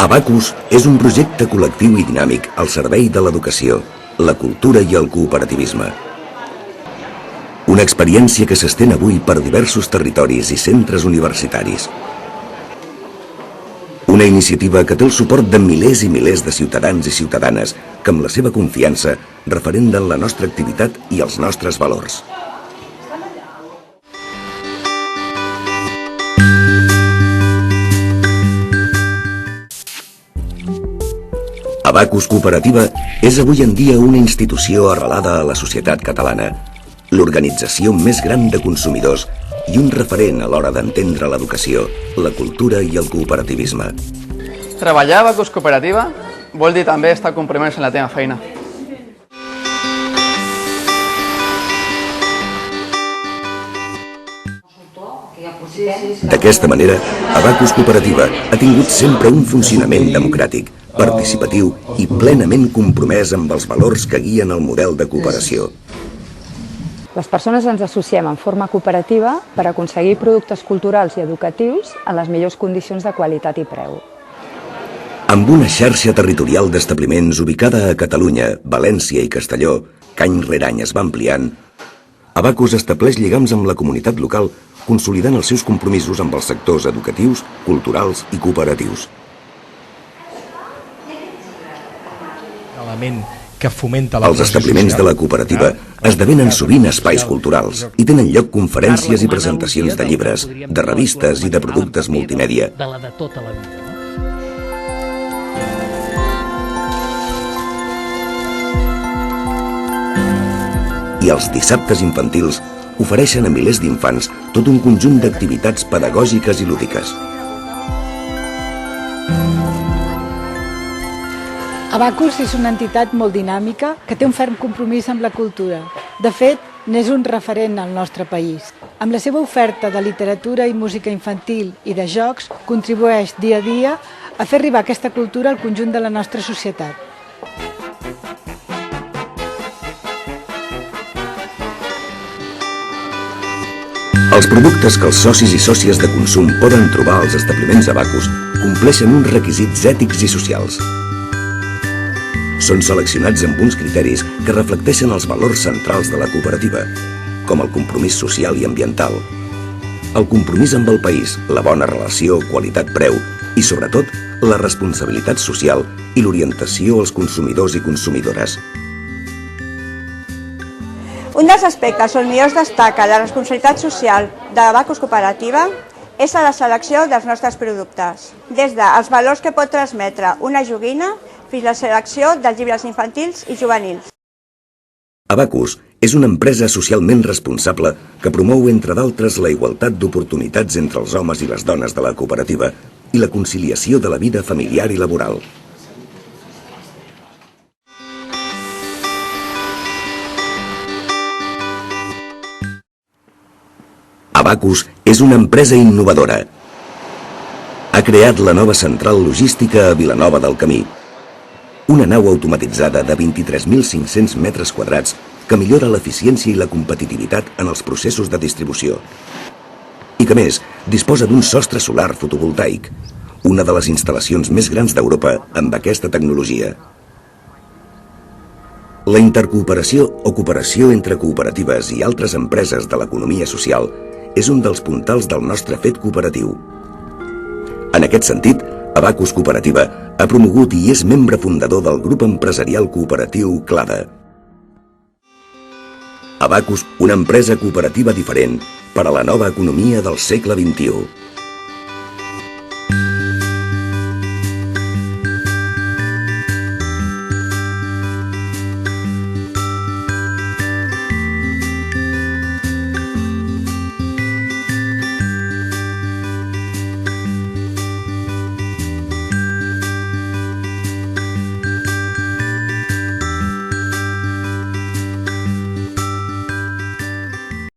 Abacus és un projecte col·lectiu i dinàmic al servei de l'educació, la cultura i el cooperativisme. Una experiència que s'estén avui per diversos territoris i centres universitaris. Una iniciativa que té el suport de milers i milers de ciutadans i ciutadanes que amb la seva confiança referenden la nostra activitat i els nostres valors. Abacus Cooperativa és avui en dia una institució arrelada a la societat catalana, l'organització més gran de consumidors i un referent a l'hora d'entendre l'educació, la cultura i el cooperativisme. Treballar a Abacus Cooperativa vol dir també estar compromès en la teva feina. D'aquesta manera, Abacus Cooperativa ha tingut sempre un funcionament democràtic, participatiu i plenament compromès amb els valors que guien el model de cooperació. Les persones ens associem en forma cooperativa per aconseguir productes culturals i educatius en les millors condicions de qualitat i preu. Amb una xarxa territorial d'establiments ubicada a Catalunya, València i Castelló, que any rere any es va ampliant, Abacus estableix lligams amb la comunitat local, consolidant els seus compromisos amb els sectors educatius, culturals i cooperatius. Els establiments de la cooperativa esdevenen sovint espais culturals i tenen lloc conferències i presentacions de llibres, de revistes i de productes multimèdia. I els dissabtes infantils ofereixen a milers d'infants tot un conjunt d'activitats pedagògiques i lúdiques. Abacus és una entitat molt dinàmica que té un ferm compromís amb la cultura. De fet, n'és un referent al nostre país. Amb la seva oferta de literatura i música infantil i de jocs, contribueix dia a dia a fer arribar aquesta cultura al conjunt de la nostra societat. Els productes que els socis i sòcies de consum poden trobar als establiments Abacus compleixen uns requisits ètics i socials. Són seleccionats amb uns criteris que reflecteixen els valors centrals de la cooperativa, com el compromís social i ambiental, el compromís amb el país, la bona relació qualitat-preu i, sobretot, la responsabilitat social i l'orientació als consumidors i consumidores. Un dels aspectes on millor es destaca la responsabilitat social de l'Abacus Cooperativa és a la selecció dels nostres productes, des dels valors que pot transmetre una joguina fins a la selecció dels llibres infantils i juvenils. Abacus és una empresa socialment responsable que promou, entre d'altres, la igualtat d'oportunitats entre els homes i les dones de la cooperativa i la conciliació de la vida familiar i laboral. Abacus és una empresa innovadora. Ha creat la nova central logística a Vilanova del Camí, una nau automatitzada de 23.500 metres quadrats que millora l'eficiència i la competitivitat en els processos de distribució i que, més, disposa d'un sostre solar fotovoltaic, una de les instal·lacions més grans d'Europa amb aquesta tecnologia. La intercooperació o cooperació entre cooperatives i altres empreses de l'economia social és un dels puntals del nostre fet cooperatiu. En aquest sentit, Abacus Cooperativa ha promogut i és membre fundador del grup empresarial cooperatiu Clada. Abacus, una empresa cooperativa diferent per a la nova economia del segle XXI.